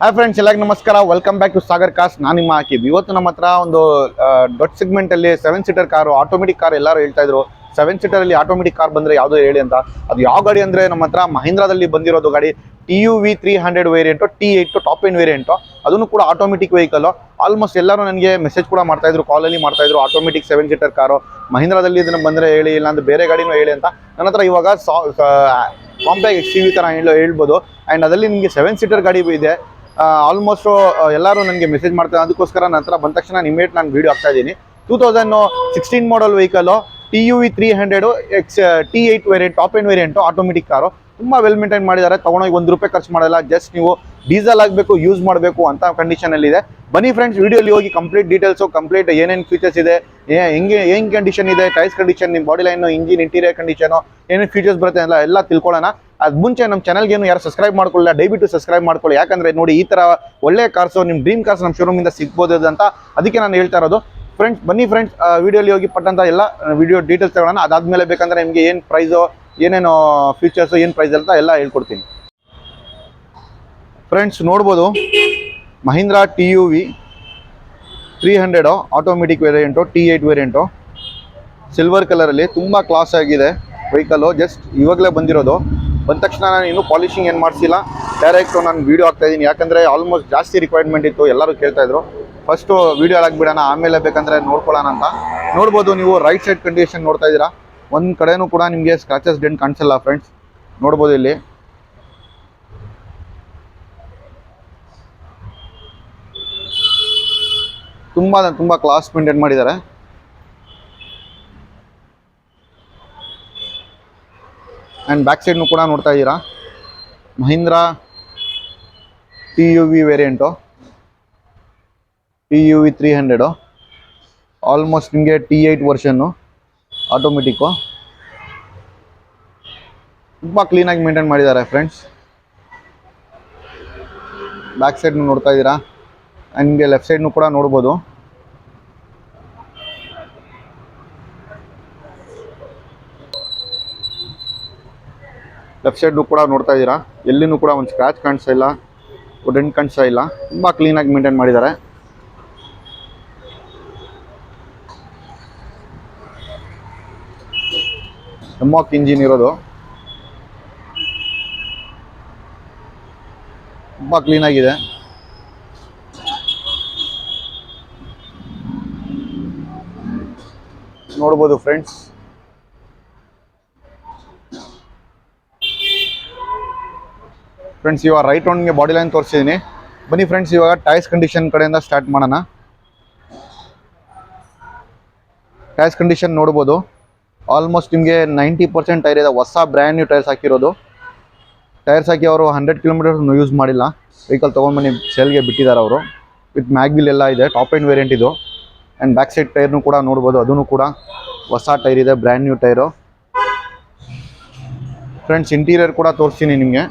Hi friends, ಎಲ್ಲರಿಗೂ ನಮಸ್ಕಾರ. Welcome back to Sagar cars. ನಾನು ನಿಮ್ಮ ಹಾಕಿದ್. ಇವತ್ತು ನಮ್ಮ ಹತ್ರ ಒಂದು ದೊಡ್ಡ ಸೆಗ್ಮೆಂಟ್ ಅಲ್ಲಿ 7 ಸೀಟರ್ ಕಾರು, ಆಟೋಮೆಟಿಕ್ ಕಾರ್ ಎಲ್ಲರೂ ಹೇಳ್ತಾ ಇದ್ರು 7 ಸೀಟರ್ ಅಲ್ಲಿ ಆಟೋಮೆಟಿಕ್ ಕಾರ್ ಬಂದ್ರೆ ಯಾವ್ದು ಹೇಳಿ ಅಂತ. ಅದು ಯಾವ ಗಾಡಿ ಅಂದ್ರೆ ನಮ್ಮ ಹತ್ರ ಮಹೀಂದ್ರಾದಲ್ಲಿ ಬಂದಿರೋದು ಗಾಡಿ TUV300 variant T8 top end variant. ಅದನ್ನು ಕೂಡ ಆಟೋಮೆಟಿಕ್ ವೆಹಿಕಲ್. ಆಲ್ಮೋಸ್ಟ್ ಎಲ್ಲರೂ ನನಗೆ ಮೆಸೇಜ್ ಕೂಡ ಮಾಡ್ತಾ ಇದ್ರು, ಕಾಲಲ್ಲಿ ಮಾಡ್ತಾ ಇದ್ರು, ಆಟೋಮೆಟಿಕ್ 7 ಸೀಟರ್ ಕಾರು ಮಹೀಂದ್ರಾದಲ್ಲಿ ಇದನ್ನ ಬಂದ್ರೆ ಹೇಳಿ, ಇಲ್ಲ ಅಂದ್ರೆ ಬೇರೆ ಗಾಡಿನೂ ಹೇಳಿ ಅಂತ. ನನ್ನ ಹತ್ರ ಇವಾಗ ಕಾಂಪ್ಯಾಕ್ಟ್ XUV ತರ ಹೇಳ್ಬೋದು. ಅಂಡ್ ಅದರಲ್ಲಿ ನಿಮಗೆ 7 ಸೀಟರ್ ಗಾಡಿ ಇದೆ. ಆಲ್ಮೋಸ್ಟ್ ಎಲ್ಲರೂ ನನಗೆ ಮೆಸೇಜ್ ಮಾಡ್ತಾರೆ. ಅದಕ್ಕೋಸ್ಕರ ನನ್ನ ಹತ್ರ ಬಂದ ತಕ್ಷಣ ಇಮಿಡಿಯೇಟ್ ನಾನು ವೀಡಿಯೋ ಹಾಕ್ತಾ ಇದ್ದೀನಿ. 2016 ಮಾಡಲ್ vehicle TUV300 T8 variant top end variant automatic car. ತುಂಬ ವೆಲ್ ಮೇಂಟೈನ್ ಮಾಡಿದ್ದಾರೆ. ತೊಗೊಂಡೋಗಿ ₹1 ಖರ್ಚು ಮಾಡಲ್ಲ. ಜಸ್ಟ್ ನೀವು ಡೀಸೆಲ್ ಆಗಬೇಕು, ಯೂಸ್ ಮಾಡಬೇಕು ಅಂತ ಕಂಡೀಷನಲ್ಲಿದೆ. ಬನ್ನಿ ಫ್ರೆಂಡ್ಸ್, ವಿಡಿಯೋಲಿ ಹೋಗಿ ಕಂಪ್ಲೀಟ್ ಡೀಟೇಲ್ಸು, ಕಂಪ್ಲೀಟ್ ಏನೇನು ಫೀಚರ್ಸ್ ಇದೆ, ಹೆಂಗೆ ಕಂಡೀಷನ್ ಇದೆ, ಟೈರ್ಸ್ ಕಂಡೀಷನ್, ನಿಮ್ಮ body line, engine interior condition, ಏನೇನು ಫೀಚರ್ಸ್ ಬರುತ್ತೆ ಎಲ್ಲ ತಿಳ್ಕೊಳ್ಳೋಣ. ಅದು ಮುಂಚೆ ನಮ್ಮ ಚಾನಲ್ಗೇನು ಯಾರು ಸಬ್ಸ್ಕ್ರೈಬ್ ಮಾಡ್ಕೊಳ್ಳಿ, ದಯವಿಟ್ಟು ಸಬ್ಸ್ಕ್ರೈಬ್ ಮಾಡ್ಕೊಳ್ಳಿ. ಯಾಕಂದರೆ ನೋಡಿ, ಈ ಥರ ಒಳ್ಳೆ ಕಾರ್ಸು, ನಿಮ್ಮ ಡ್ರೀಮ್ ಕಾರ್ಸ್ ನಮ್ಮ ಶೋರೂಮಿಂದ ಸಿಗ್ಬೋದು ಅಂತ ಅದಕ್ಕೆ ನಾನು ಹೇಳ್ತಾ ಇರೋದು. ಫ್ರೆಂಡ್ಸ್ ಬನ್ನಿ ಫ್ರೆಂಡ್ಸ್, ವಿಡಿಯೋಲಿ ಹೋಗಿ ಪಟ್ಟಂತ ಎಲ್ಲ ವಿಡಿಯೋ ಡೀಟೇಲ್ಸ್ ತಗೊಳ್ಳೋಣ. ಅದಾದಮೇಲೆ ಬೇಕಂದರೆ ನಿಮಗೆ ಏನು ಪ್ರೈಸು, ಏನೇನು ಫೀಚರ್ಸು, ಏನು ಪ್ರೈಸ್ ಅಂತ ಎಲ್ಲ ಹೇಳ್ಕೊಡ್ತೀನಿ. ಫ್ರೆಂಡ್ಸ್ ನೋಡ್ಬೋದು, Mahindra TUV300 automatic variant T8 variant silver ಕಲರಲ್ಲಿ ತುಂಬ ಕ್ಲಾಸ್ ಆಗಿದೆ ವೆಹಿಕಲ್ಲು. ಜಸ್ಟ್ ಇವಾಗಲೇ ಬಂದಿರೋದು. ಬಂದ ತಕ್ಷಣ ನಾನು ಇನ್ನೂ ಪಾಲಿಶಿಂಗ್ ಏನು ಮಾಡಿಸಿಲ್ಲ, ಡೈರೆಕ್ಟು ನಾನು ವೀಡಿಯೋ ಹಾಕ್ತಾಯಿದ್ದೀನಿ. ಯಾಕಂದರೆ ಆಲ್ಮೋಸ್ಟ್ ಜಾಸ್ತಿ ರಿಕ್ವೈರ್ಮೆಂಟ್ ಇತ್ತು, ಎಲ್ಲರೂ ಕೇಳ್ತಾಯಿದ್ರು. ಫಸ್ಟು ವೀಡಿಯೋ ಹಾಕ್ಬಿಡೋಣ, ಆಮೇಲೆ ಬೇಕಂದರೆ ನೋಡ್ಕೊಳ್ಳೋಣ ಅಂತ. ನೋಡ್ಬೋದು ನೀವು ರೈಟ್ ಸೈಡ್ ಕಂಡೀಷನ್ ನೋಡ್ತಾ ಇದ್ದೀರಾ. ಒಂದು ಕಡೆನೂ ಕೂಡ ನಿಮಗೆ ಸ್ಕ್ರಾಚಸ್ ಡೆಂಟ್ ಕಾಣಿಸಲ್ಲ ಫ್ರೆಂಡ್ಸ್. ನೋಡ್ಬೋದು ಇಲ್ಲಿ ತುಂಬ ಕ್ಲಾಸ್ ಮೇಂಟೈನ್ ಮಾಡಿದ್ದಾರೆ. ಆ್ಯಂಡ್ ಬ್ಯಾಕ್ ಸೈಡ್ನು ಕೂಡ ನೋಡ್ತಾ ಇದ್ದೀರಾ. Mahindra TUV variant TUV300 almost ನಿಮಗೆ T8 ವರ್ಷನ್ನು ಆಟೋಮೆಟಿಕ್ಕು. ತುಂಬ ಕ್ಲೀನಾಗಿ ಮೇಂಟೈನ್ ಮಾಡಿದ್ದಾರೆ ಫ್ರೆಂಡ್ಸ್. ಬ್ಯಾಕ್ ಸೈಡ್ನು ನೋಡ್ತಾ ಇದ್ದೀರಾ. ಆ್ಯಂಡ್ ನಿಮಗೆ ಲೆಫ್ಟ್ ಸೈಡ್ನು ಕೂಡ ನೋಡ್ಬೋದು. ಲೆಫ್ಟ್ ಸೈಡ್ನು ಕೂಡ ನೋಡ್ತಾ ಇದ್ದೀರಾ. ಎಲ್ಲಿನೂ ಕೂಡ ಒಂದು ಸ್ಕ್ರ್ಯಾಚ್ ಕಾಣಿಸ್ತಾ ಇಲ್ಲ, ಡೆಂಟ್ ಕಾಣಿಸ್ತಾ ಇಲ್ಲ. ತುಂಬ ಕ್ಲೀನಾಗಿ ಮೇಂಟೈನ್ ಮಾಡಿದ್ದಾರೆ. ಎಮ್ಮಾಕ್ ಇಂಜಿನ್ ಇರೋದು. ತುಂಬ ಕ್ಲೀನಾಗಿದೆ. ನೋಡ್ಬೋದು ಫ್ರೆಂಡ್ಸ್. ಇವಾಗ ರೈಟ್ ರೌಂಡ್ಗೆ ಬಾಡಿ ಲೈನ್ ತೋರಿಸಿದ್ದೀನಿ. ಬನ್ನಿ ಫ್ರೆಂಡ್ಸ್, ಇವಾಗ ಟೈರ್ಸ್ ಕಂಡೀಷನ್ ಕಡೆಯಿಂದ ಸ್ಟಾರ್ಟ್ ಮಾಡೋಣ. ಟೈರ್ಸ್ ಕಂಡೀಷನ್ ನೋಡ್ಬೋದು. ಆಲ್ಮೋಸ್ಟ್ ನಿಮಗೆ 90% ಟೈರ್ ಇದೆ. ಹೊಸ ಬ್ರ್ಯಾಂಡ್ ನ್ಯೂ ಟೈರ್ಸ್ ಹಾಕಿರೋದು. ಟೈರ್ಸ್ ಹಾಕಿ ಅವರು 100 ಕಿಲೋಮೀಟರ್ಸ್ ಯೂಸ್ ಮಾಡಿಲ್ಲ. ವೆಹಿಕಲ್ ತೊಗೊಂಡ್ಬನ್ನಿ ಸೇಲ್ಗೆ ಬಿಟ್ಟಿದ್ದಾರೆ ಅವರು. ವಿತ್ ಮ್ಯಾಗ್ವಿಲ್ ಎಲ್ಲ ಇದೆ. ಟಾಪ್ ಎಂಡ್ ವೇರಿಯಂಟ್ ಇದು. ಆ್ಯಂಡ್ ಬ್ಯಾಕ್ ಸೈಡ್ ಟೈರ್ನು ಕೂಡ ನೋಡ್ಬೋದು. ಅದೂ ಕೂಡ ಹೊಸ ಟೈರ್ ಇದೆ, brand new tyre. Friends interior ಕೂಡ ತೋರಿಸ್ತೀನಿ ನಿಮಗೆ.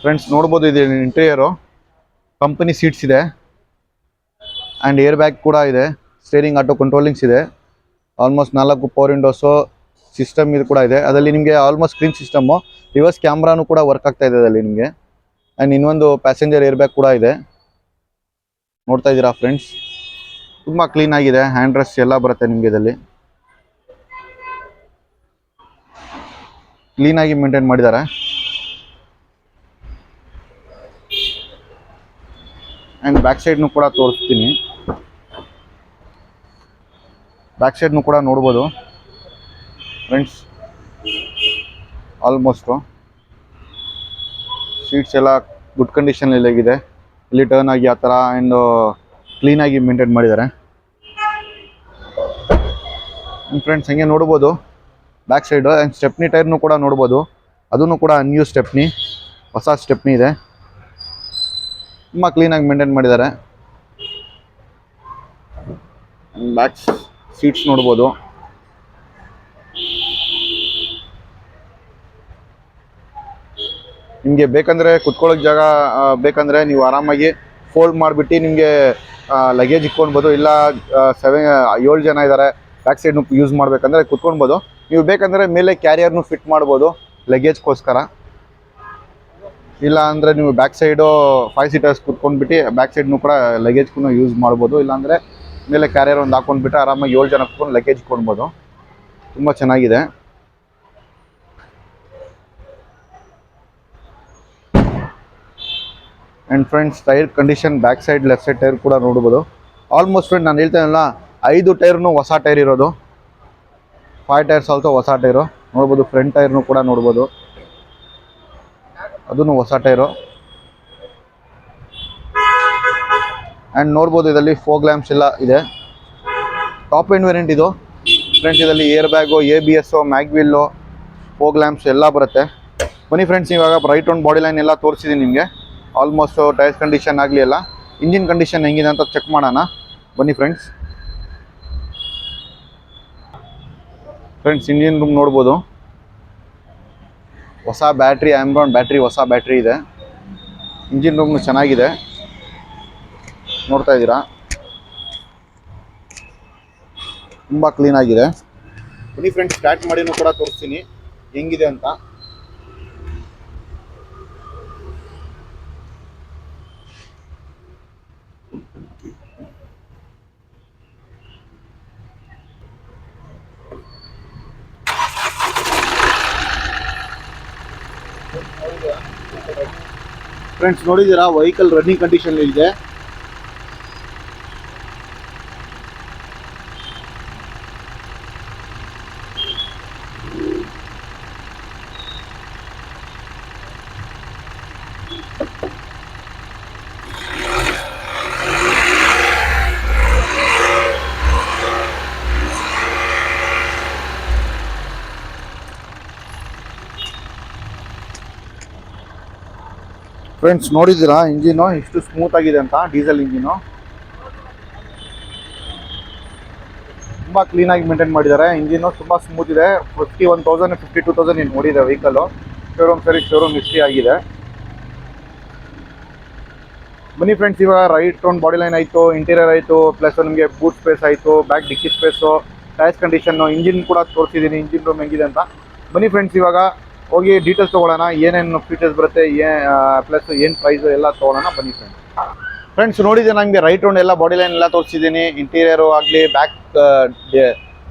ಫ್ರೆಂಡ್ಸ್ ನೋಡ್ಬೋದು, ಇದು ಇಂಟೀರಿಯರು. ಕಂಪನಿ ಸೀಟ್ಸ್ ಇದೆ. ಆ್ಯಂಡ್ ಏರ್ ಬ್ಯಾಗ್ ಕೂಡ ಇದೆ. ಸ್ಟೇರಿಂಗ್ ಆಟೋ ಕಂಟ್ರೋಲಿಂಗ್ಸ್ ಇದೆ. ಆಲ್ಮೋಸ್ಟ್ 4 ಪವರ್ ವಿಂಡೋಸು ಸಿಸ್ಟಮ್ ಇದು ಕೂಡ ಇದೆ. ಅದರಲ್ಲಿ ನಿಮಗೆ ಆಲ್ಮೋಸ್ಟ್ ಸ್ಕ್ರೀನ್ ಸಿಸ್ಟಮ್ಮು, ರಿವರ್ಸ್ ಕ್ಯಾಮ್ರಾನು ಕೂಡ ವರ್ಕ್ ಆಗ್ತಾ ಇದೆ ಅದರಲ್ಲಿ ನಿಮಗೆ. ಆ್ಯಂಡ್ ಇನ್ನೊಂದು ಪ್ಯಾಸೆಂಜರ್ ಏರ್ ಬ್ಯಾಗ್ ಕೂಡ ಇದೆ. ನೋಡ್ತಾ ಇದ್ದೀರಾ ಫ್ರೆಂಡ್ಸ್. ತುಂಬ ಕ್ಲೀನಾಗಿದೆ. ಹ್ಯಾಂಡ್ ರೆಸ್ಟ್ ಎಲ್ಲ ಬರುತ್ತೆ ನಿಮಗೆ ಇದರಲ್ಲಿ. ಕ್ಲೀನಾಗಿ ಮೇಂಟೈನ್ ಮಾಡಿದ್ದಾರೆ. ಆ್ಯಂಡ್ ಬ್ಯಾಕ್ ಸೈಡ್ನು ಕೂಡ ತೋರಿಸ್ತೀನಿ. ಬ್ಯಾಕ್ ಸೈಡ್ನು ಕೂಡ ನೋಡ್ಬೋದು ಫ್ರೆಂಡ್ಸ್. ಆಲ್ಮೋಸ್ಟು ಸೀಟ್ಸ್ ಎಲ್ಲ ಗುಡ್ ಕಂಡೀಷನಲ್ಲಿದೆ. ಇಲ್ಲಿ ಟರ್ನ್ ಆಗಿ ಆ ಥರ ಆ್ಯಂಡ್ ಕ್ಲೀನಾಗಿ ಮೇಂಟೈನ್ ಮಾಡಿದ್ದಾರೆ ಫ್ರೆಂಡ್ಸ್. ಹಂಗೆ ನೋಡ್ಬೋದು ಬ್ಯಾಕ್ ಸೈಡು. ಆ್ಯಂಡ್ ಸ್ಟೆಪ್ನಿ ಟೈರ್ನು ಕೂಡ ನೋಡ್ಬೋದು. ಅದೂ ಕೂಡ ನ್ಯೂ ಸ್ಟೆಪ್ನಿ, ಹೊಸ ಸ್ಟೆಪ್ನಿ ಇದೆ. ತುಂಬ ಕ್ಲೀನಾಗಿ ಮೇಂಟೈನ್ ಮಾಡಿದ್ದಾರೆ. ಬ್ಯಾಕ್ ಸೀಟ್ಸ್ ನೋಡ್ಬೋದು. ನಿಮಗೆ ಬೇಕಂದರೆ ಕುತ್ಕೊಳ್ಳೋಕೆ ಜಾಗ ಬೇಕಂದರೆ ನೀವು ಆರಾಮಾಗಿ ಫೋಲ್ಡ್ ಮಾಡಿಬಿಟ್ಟು ನಿಮಗೆ ಲಗೇಜ್ ಇಟ್ಕೊಳ್ಬೋದು. ಇಲ್ಲ 7 ಜನ ಇದ್ದಾರೆ, ಬ್ಯಾಕ್ ಸೈಡ್ನು ಯೂಸ್ ಮಾಡಬೇಕಂದ್ರೆ ಕುತ್ಕೊಳ್ಬೋದು. ನೀವು ಬೇಕಂದರೆ ಮೇಲೆ ಕ್ಯಾರಿಯರ್ನು ಫಿಟ್ ಮಾಡ್ಬೋದು ಲಗೇಜ್ಗೋಸ್ಕರ. ಇಲ್ಲ ಅಂದರೆ ನೀವು ಬ್ಯಾಕ್ ಸೈಡು 5 ಸೀಟರ್ಸ್ ಕೂತ್ಕೊಂಡ್ಬಿಟ್ಟು ಬ್ಯಾಕ್ ಸೈಡ್ನು ಕೂಡ ಲಗೇಜ್ಗೂ ಯೂಸ್ ಮಾಡ್ಬೋದು. ಇಲ್ಲಾಂದರೆ ಮೇಲೆ ಕ್ಯಾರಿಯರ್ ಒಂದು ಹಾಕೊಂಡ್ಬಿಟ್ಟು ಆರಾಮಾಗಿ 7 ಜನ ಕೂತ್ಕೊಂಡು ಲಗೇಜ್ ಕೊಡ್ಬೋದು. ತುಂಬ ಚೆನ್ನಾಗಿದೆ. And friends tyre condition back side left side tyre ಕೂಡ ನೋಡ್ಬೋದು. ಆಲ್ಮೋಸ್ಟ್ ಫ್ರೆಂಡ್ ನಾನು ಹೇಳ್ತೇನಲ್ಲ 5 ಟೈರ್ನು ಹೊಸ ಟೈರ್ ಇರೋದು. 5 ಟೈರ್ಸ್ ಆಲ್ಸೋ ಹೊಸ ಟೈರು ನೋಡ್ಬೋದು. ಫ್ರಂಟ್ ಟೈರ್ನು ಕೂಡ ನೋಡ್ಬೋದು, ಅದೂ ಹೊಸ ಟೈರು. ಆ್ಯಂಡ್ ನೋಡ್ಬೋದು ಇದರಲ್ಲಿ ಫೋಗ್ ಲ್ಯಾಂಪ್ಸ್ ಎಲ್ಲ ಇದೆ. ಟಾಪ್ ಎಂಡ್ ವೇರಿಯಂಟ್ ಇದು ಫ್ರೆಂಡ್ಸ್. ಇದರಲ್ಲಿ air bag, ABS, mag wheel, fog lamps ಎಲ್ಲ ಬರುತ್ತೆ. ಬನ್ನಿ ಫ್ರೆಂಡ್ಸ್, ಇವಾಗ ರೈಟ್ ಒಂದು ಬಾಡಿ ಲೈನ್ ಎಲ್ಲ ತೋರಿಸಿದ್ದೀನಿ ನಿಮಗೆ. ಆಲ್ಮೋಸ್ಟ್ ಟೈರ್ ಕಂಡೀಷನ್ ಆಗಲಿ ಎಲ್ಲ ಇಂಜಿನ್ ಕಂಡೀಷನ್ ಹೆಂಗಿದೆ ಅಂತ ಚೆಕ್ ಮಾಡೋಣ. ಬನ್ನಿ ಫ್ರೆಂಡ್ಸ್. ಇಂಜಿನ್ ರೂಮ್ ನೋಡ್ಬೋದು. ಹೊಸ ಬ್ಯಾಟ್ರಿ, ಆಂಬ್ರಾನ್ ಬ್ಯಾಟ್ರಿ, ಹೊಸ ಬ್ಯಾಟ್ರಿ ಇದೆ. ಇಂಜಿನ್ ರೂಮ್ನು ಚೆನ್ನಾಗಿದೆ, ನೋಡ್ತಾ ಇದ್ದೀರಾ. ತುಂಬ ಕ್ಲೀನಾಗಿದೆ. ಬನ್ನಿ ಫ್ರೆಂಡ್ಸ್, ಸ್ಟಾರ್ಟ್ ಮಾಡಿನೂ ಕೂಡ ತೋರಿಸ್ತೀನಿ ಹೆಂಗಿದೆ ಅಂತ. ಫ್ರೆಂಡ್ಸ್ ನೋಡಿದ್ದೀರಾ, ವೆಹಿಕಲ್ ರನ್ನಿಂಗ್ ಕಂಡೀಷನ್ ಇದೆ. ಫ್ರೆಂಡ್ಸ್ ನೋಡಿದ್ದೀರಾ ಇಂಜಿನು ಎಷ್ಟು ಸ್ಮೂತ್ ಆಗಿದೆ ಅಂತ. ಡೀಸೆಲ್ ಇಂಜಿನು ತುಂಬ ಕ್ಲೀನಾಗಿ ಮೇಂಟೈನ್ ಮಾಡಿದ್ದಾರೆ. ಇಂಜಿನು ತುಂಬ ಸ್ಮೂತ್ ಇದೆ. 51,000 52,000 ಏನು ಓಡಿದೆ vehicle. Showroom service, showroom history ಆಗಿದೆ. ಬನ್ನಿ ಫ್ರೆಂಡ್ಸ್, ಇವಾಗ ರೈಟ್ ಒಂದು ಬಾಡಿ ಲೈನ್ ಆಯಿತು, ಇಂಟೀರಿಯರ್ ಆಯಿತು, ಪ್ಲಸ್ ನಿಮಗೆ ಬೂಟ್ ಸ್ಪೇಸ್ ಆಯಿತು, ಬ್ಯಾಕ್ ಡಿಕ್ಕಿ ಸ್ಪೇಸು, ಟೈರ್ಸ್ ಕಂಡೀಷನ್ನು, ಇಂಜಿನ್ ಕೂಡ ತೋರಿಸಿದ್ದೀನಿ ಇಂಜಿನ್ ರೂಮ್ ಹೆಂಗಿದೆ ಅಂತ. ಬನ್ನಿ ಫ್ರೆಂಡ್ಸ್, ಇವಾಗ ಹೋಗಿ ಡೀಟೇಲ್ಸ್ ತೊಗೊಳ್ಳೋಣ. ಏನೇನು ಫೀಚರ್ಸ್ ಬರುತ್ತೆ, ಪ್ಲಸ್ ಏನು ಪ್ರೈಸು ಎಲ್ಲ ತೊಗೊಳ್ಳೋಣ. ಬನ್ನಿ ಫ್ರೆಂಡ್ಸ್ ನೋಡಿದ್ದೆ ನನಗೆ ರೈಟ್ ರೌಂಡ್ ಎಲ್ಲ ಬಾಡಿ ಲೈನ್ ಎಲ್ಲ ತೋರಿಸಿದ್ದೀನಿ. ಇಂಟೀರಿಯರು ಆಗಲಿ, ಬ್ಯಾಕ್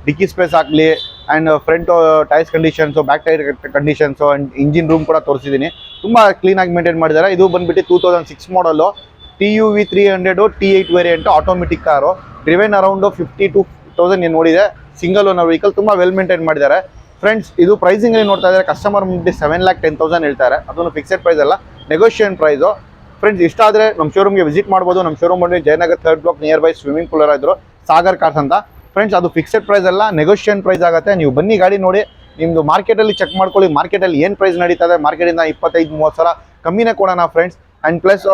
ಡಿಕ್ಕಿ ಸ್ಪೇಸ್ ಆಗಲಿ, and front tyres conditions, back tyre conditions, and engine room ಕೂಡ ತೋರಿಸಿದ್ದೀನಿ. ತುಂಬ ಕ್ಲೀನಾಗಿ ಮೇಂಟೈನ್ ಮಾಡಿದ್ದಾರೆ. ಇದು ಬಂದುಬಿಟ್ಟು 2006 ಮಾಡಲು TUV300 T8 variant automatic car. Driven around 52,000 ಏನು ನೋಡಿದೆ. ಸಿಂಗಲ್ ಓನರ್ ವೆಹಿಕಲ್, ತುಂಬ ವೆಲ್ ಮೇಂಟೈನ್ ಮಾಡಿದ್ದಾರೆ. ಫ್ರೆಂಡ್ಸ್ ಇದು ಪ್ರೈಸಿಂಗಲ್ಲಿ ನೋಡ್ತಾ ಇದ್ದಾರೆ, ಕಸ್ಟಮರ್ ಮುಂದೆ 7,10,000 ಹೇಳ್ತಾರೆ. ಅದನ್ನು ಫಿಕ್ಸೆಡ್ ಪ್ರೈಸ್ ಅಲ್ಲ, ನೆಗೋಷಿಯೇಷನ್ ಪ್ರೈಸು. ಫ್ರೆಂಡ್ಸ್ ಇಷ್ಟ ಆದರೆ ನಮ್ಮ ಶೋರೂಮ್ಗೆ ವಿಸಿಟ್ ಮಾಡ್ಬೋದು. ನಮ್ಮ ಶೋರೂಮ್ ಬಂದು Jayanagar 3rd block near by swimming pool ಇದ್ರು ಸಾಗರ್ ಕಾರ್ಸ್ ಅಂತ. ಫ್ರೆಂಡ್ಸ್ ಅದು ಫಿಕ್ಸೆಡ್ ಪ್ರೈಸ್ ಅಲ್ಲ, ನೆಗೋಷಿಯೇಷನ್ ಪ್ರೈಸ್ ಆಗುತ್ತೆ. ನೀವು ಬನ್ನಿ ಗಾಡಿ ನೋಡಿ, ನಿಮ್ಮದು ಮಾರ್ಕೆಟಲ್ಲಿ ಚೆಕ್ ಮಾಡ್ಕೊಳ್ಳಿ. ಮಾರ್ಕೆಟಲ್ಲಿ ಏನು ಪ್ರೈಸ್ ನಡೀತಾ ಇದೆ, ಮಾರ್ಕೆಟಿಂದ 25-30 ಸಾವಿರ ಕಮ್ಮಿನೇ ಕೊಡೋಣ ಫ್ರೆಂಡ್ಸ್. ಆ್ಯಂಡ್ ಪ್ಲಸ್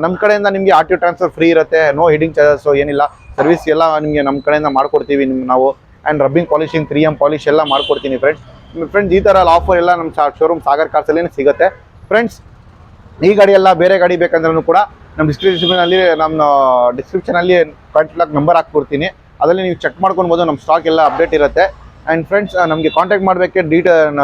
ನಮ್ಮ ಕಡೆಯಿಂದ ನಿಮಗೆ RTO ಟ್ರಾನ್ಸ್ಫರ್ ಫ್ರೀ ಇರುತ್ತೆ. ನೋ ಹಿಡಿಂಗ್ ಚಾರ್ಜಸ್ಸು ಏನಿಲ್ಲ. ಸರ್ವಿಸ್ ಎಲ್ಲ ನಿಮಗೆ ನಮ್ಮ ಕಡೆಯಿಂದ ಮಾಡ್ಕೊಡ್ತೀವಿ ನಾವು. And rubbing polishing, 3M polish ಎಲ್ಲ ಮಾಡ್ಕೊಡ್ತೀನಿ ಫ್ರೆಂಡ್ಸ್. ಈ ಥರ ಆಫರ್ ಎಲ್ಲ ನಮ್ಮ ಶೋರೂಮ್ ಸಾಗರ್ ಕಾರ್ಸಲ್ಲಿ ಸಿಗುತ್ತೆ ಫ್ರೆಂಡ್ಸ್. ಈ ಗಾಡಿ ಎಲ್ಲ ಬೇರೆ ಗಾಡಿ ಬೇಕಂದ್ರೂ ಕೂಡ ನಮ್ಮ ಡಿಸ್ಕ್ರಿಪ್ಷನಲ್ಲಿ ಕಾಂಟ್ಯಾಕ್ಟ್ ನಂಬರ್ ಹಾಕ್ಕೊಡ್ತೀನಿ. ಅದರಲ್ಲಿ ನೀವು ಚೆಕ್ ಮಾಡ್ಕೊಳ್ಬೋದು. ನಮ್ಮ ಸ್ಟಾಕ್ ಎಲ್ಲ ಅಪ್ಡೇಟ್ ಇರುತ್ತೆ. ಆ್ಯಂಡ್ ಫ್ರೆಂಡ್ಸ್ ನಮಗೆ ಕಾಂಟ್ಯಾಕ್ಟ್ ಮಾಡಬೇಕೆ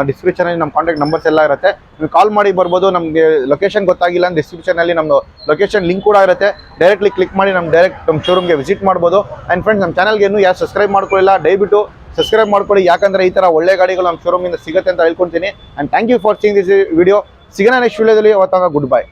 ಡಿಸ್ಕ್ರಿಪ್ಷನಲ್ಲಿ ನಮ್ಮ ಕಾಂಟ್ಯಾಕ್ಟ್ ನಂಬರ್ಸ್ ಎಲ್ಲ ಇರುತ್ತೆ. ನೀವು ಕಾಲ್ ಮಾಡಿ ಬರ್ಬೋದು. ನಮಗೆ ಲೊಕೇಶನ್ ಗೊತ್ತಾಗಿಲ್ಲ ಅಂದರೆ ಡಿಸ್ಕ್ರಿಪ್ಷನಲ್ಲಿ ನಮ್ಮ ಲೊಕೇಶನ್ ಲಿಂಕ್ ಕೂಡ ಇರುತ್ತೆ. ಡೈರೆಕ್ಟ್ಲಿ ಕ್ಲಿಕ್ ಮಾಡಿ ನಮ್ಮ ಶೋರೂಮ್ಗೆ ವಿಸಿಟ್ ಮಾಡ್ಬೋದು. ಆ್ಯಂಡ್ ಫ್ರೆಂಡ್ಸ್ ನಮ್ಮ ಚಾನಲ್ಗೆ ಇನ್ನೂ ಯಾರು ಸಬ್ಸ್ಕ್ರೈಬ್ ಮಾಡ್ಕೊಳ್ಳಿಲ್ಲ, ದಯವಿಟ್ಟು ಸಬ್ಸ್ಕ್ರೈಬ್ ಮಾಡ್ಕೊಳ್ಳಿ. ಯಾಕಂದರೆ ಈ ಥರ ಒಳ್ಳೆ ಗಾಡಿಗಳು ನಮ್ಮ ಶೋರೂಮಿಂದ ಸಿಗುತ್ತೆ ಅಂತ ಹೇಳ್ಕೊತೀನಿ. And thank you for seeing this video. ಸಿಗೋಣ ನೆಕ್ಸ್ಟ್ ವಿಡಿಯೋದಲ್ಲಿ. ಅವತ್ತಾಗ ಗುಡ್ ಬೈ.